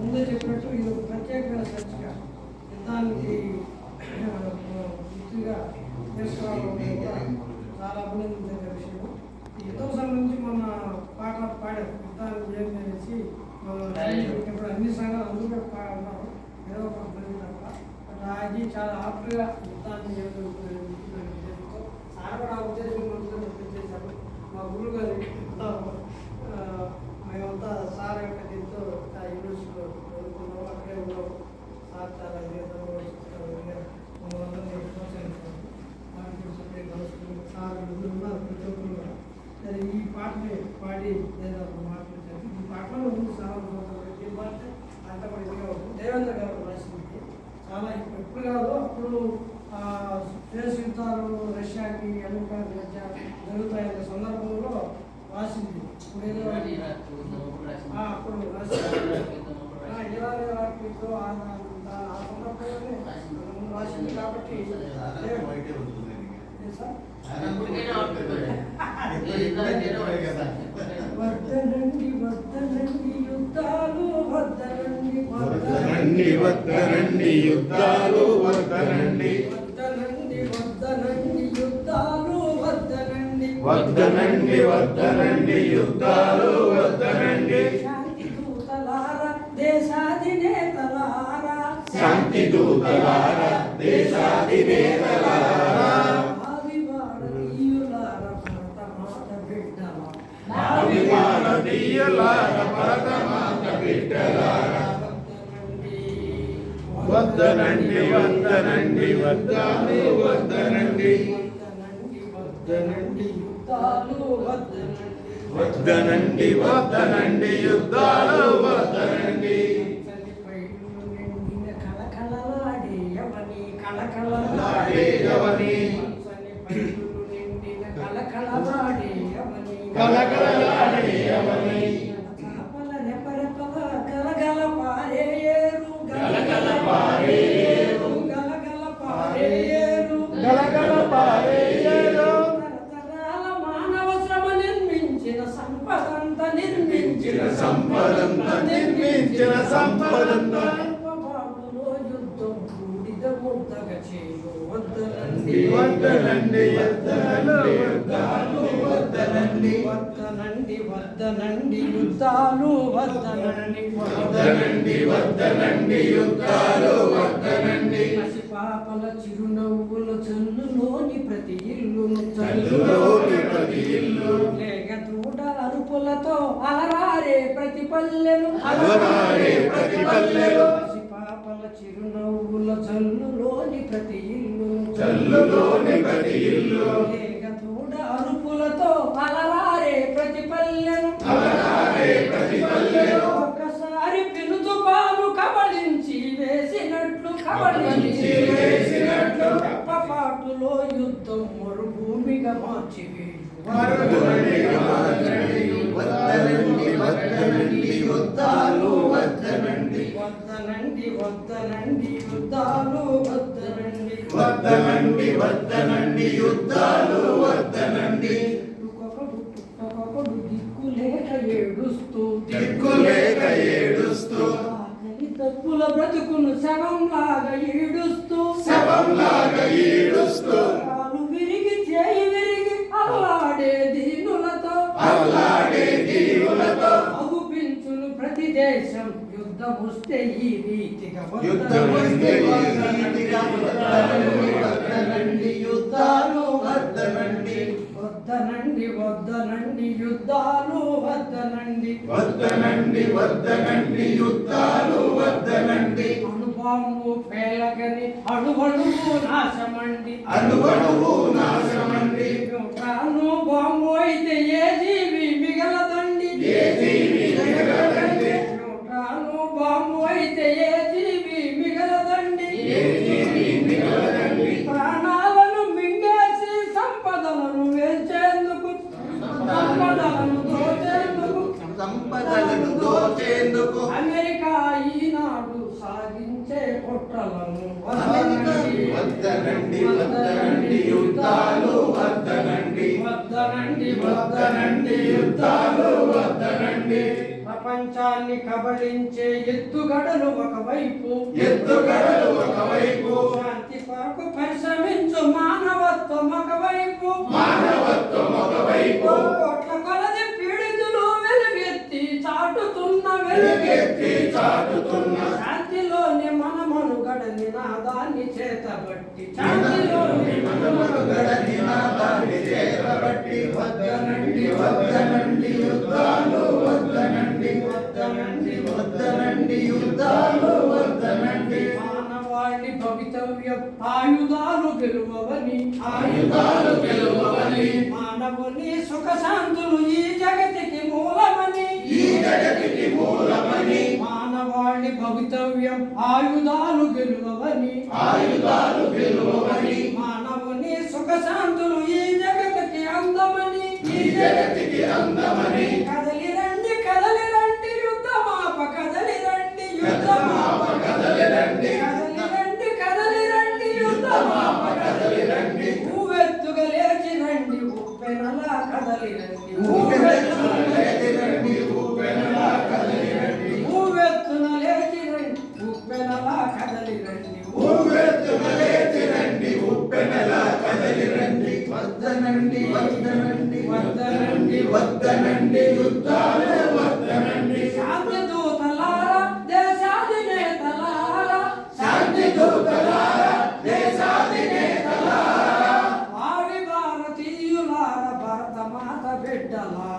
ముందే చెప్పినట్టు ఇది ఒక ప్రత్యేకమైన సంచిక. యుద్ధానికి పూర్తిగా చేసుకోవడం కూడా చాలా అభినందించే విషయం. ఈ యుద్ధం సంబంధించి మొన్న పాట పాడారు, యుద్ధానికి ఏం అనేసి ఇప్పుడు అన్ని సంఘాలు అందరూ కూడా పాడుతున్నారు, ఏదో ఒక తప్ప. బట్ అది చాలా ఆప్ట్గా యుద్ధాన్ని సార్ కూడా ఆ ఉద్దేశం చేశారు. మా గురువు గారు మేమంతా సార్ యొక్క దీంతో యూనివర్సిటీలో చదువుకున్నాము, అక్కడే ఉన్నాము. సార్ చాలా సార్ ఉన్నారు ప్రతి ఒక్కరు కూడా. సరే ఈ పాటని పాడి లేదా మాట్లాడతారు. ఈ పాటలో ఉంది చాలా ఈ పాట అంతా కూడా ఇదిగా ఉంటుంది. దేవేంద్ర గారు రాసింది చాలా ఎప్పుడు కాదు అప్పుడు దేశ యుద్ధాలు రష్యాకి అమెరికాకి మధ్య జరుగుతాయనే సందర్భంలో రాసింది. ఇప్పుడు ఏదో అప్పుడు ఇరాన్తో ఆ సందర్భంలోనే రాసింది కాబట్టి వద్దనండి వద్దనండి యుద్ధాలు వద్దనండి వద్దనండి వద్దనండి యుద్ధాలు వద్దనండి వద్దనండి వద్దనండి యుద్ధాలు వద్దనండి వద్దనండి వద్దనండి యుద్ధాలు వద్దనండి. శాంతి దూతలారా దేశాధినేతలారా, శాంతి దూతలారా దేశాధినేతలారా, భారతీయులారా భరతమాత బిడ్డలారా, వద్దనండి వద్దనండి వద్దాలు వద్దనండి వద్దనండి యుద్ధాలు వద్దనండి వద్దనండి యుద్ధాలు వద్దనండి. కళకళలాడేయవని కళకళలాడేయవని కళకళలాడేయవని కళకళలాడేయవని చాపల రెపరెపల గలగల పారేరు గలగల పారేరు గలగల పారేరు గలగల పారేరు. తరతరాల మానవ శ్రమ నిర్మించిన సంపదంత నిర్మించిన సంపదంత నిర్మించిన సంపదంత యుద్ధం బూడిద ముద్దగా చేయు. వద్దనండి వద్దనండి యుద్ధాలు వద్దనండి వద్దనండి వద్దనండి యుద్ధాలు వద్దనండి వద్దనండి వద్దనండి యుద్ధాలు వద్దనండి. పసిపాపల చిరునవ్వుల చల్లులోని ప్రతి ఇల్లును చల్లులోని ప్రతి ఇల్లు లేక తోట అరుపులతో అలరారే ప్రతి పల్లెను అలరారే ప్రతి పల్లెలు. పసిపాపల చిరునవ్వుల చల్లులోని ప్రతి ఇల్లు చల్లులోని ప్రతి ఇల్లు లేక తోట అరుపులతో అలరారే ప్రతి పల్లెను అలరారే ప్రతి పల్లెలు. ఒక్కసారి పిలుతు పాలు కబళించి వేసినట్లు కబళించి వేసినట్లు రెప్పపాటులో యుద్ధం మరుభూమిగా మార్చి వద్దనండి వద్దనండి యుద్ధాలు వద్దనండి వద్దనండి వద్దనండి యుద్ధాలు వద్దనండి వద్దనండి వద్దనండి యుద్ధాలు వద్దనండి. ఒక్కొక్కడు దిక్కులేక ఏడుస్తూ దిక్కులేక ఏడుస్తూ తప్పుల బ్రతుకును శవంలాగా ఈడుస్తూ శవంలాగా ఈడుస్తూ కాలు విరిగి చేయి విరిగి అల్లాడే దీనులతో అల్లాడే దీనులతో అగుపించును ప్రతి దేశం యుద్ధం వస్తే ఈ రీతిగా వద్దనండి యుద్ధాలు వద్దనండి వద్దనండి వద్దనండి యుద్ధాలు వద్దనండి వద్దనండి వద్దనండి యుద్ధాలు వద్దనండి. అణుబాంబు పేలగని అణువణువు నాశమండి అణువణువు నాశమండి. న్యూట్రాను బాంబు అయితే ఏ జీవి మిగలదండి ఏ జీవి మిగలదండి. న్యూట్రాను బాంబు అయితే ఏ జీవి మిగలదండి ఏ జీవి మిగలదండి. ప్రాణాలను మింగేసి సంపదలను వేల్చేందుకు సంపదలను దోచేందుకు అమెరికా ఈనాడు సాగించే కుట్రలను వద్దనండి వద్దనండి యుద్ధాలు వద్దనండి వద్దనండి వద్దనండి యుద్ధాలు వద్దనండి. ప్రపంచాన్ని కబళించే ఎత్తుగడలు ఒకవైపు శాంతి కొరకు పరిశ్రమించు మానవత్వం ఒకవైపు కోట్ల కొలది పీడితులు వెలుగెత్తి చాటుతున్న శాంతిలోని మన మనుగడ నినాదాన్ని చేతబట్టి వద్దనండి యుద్ధాలు వద్దనండి మానవాళి భవితవ్యం ఆయుధాలు గెలువవని మానవుని సుఖశాంతులు ఈ జగతికి మూలమని మానవాళి భవితవ్యం ఆయుధాలు గెలువవని మానవుని సుఖశాంతులు ఈ జగతికి అందమని కదలి రండి యుద్ధమాప కదలి రండి యుద్ధమాప ఊవెత్తుగా లేచి రండి ఉప్పెనలా కదలి రండి ఊవెత్తున లేచి రండి ఉప్పెనలా కదలి రండి వద్దనండి యుద్ధాలు వద్దనండి శాంతి దూతలారా దేశాధినేతలారా భావి భారతీయులారా భరతమాత బిడ్డలారా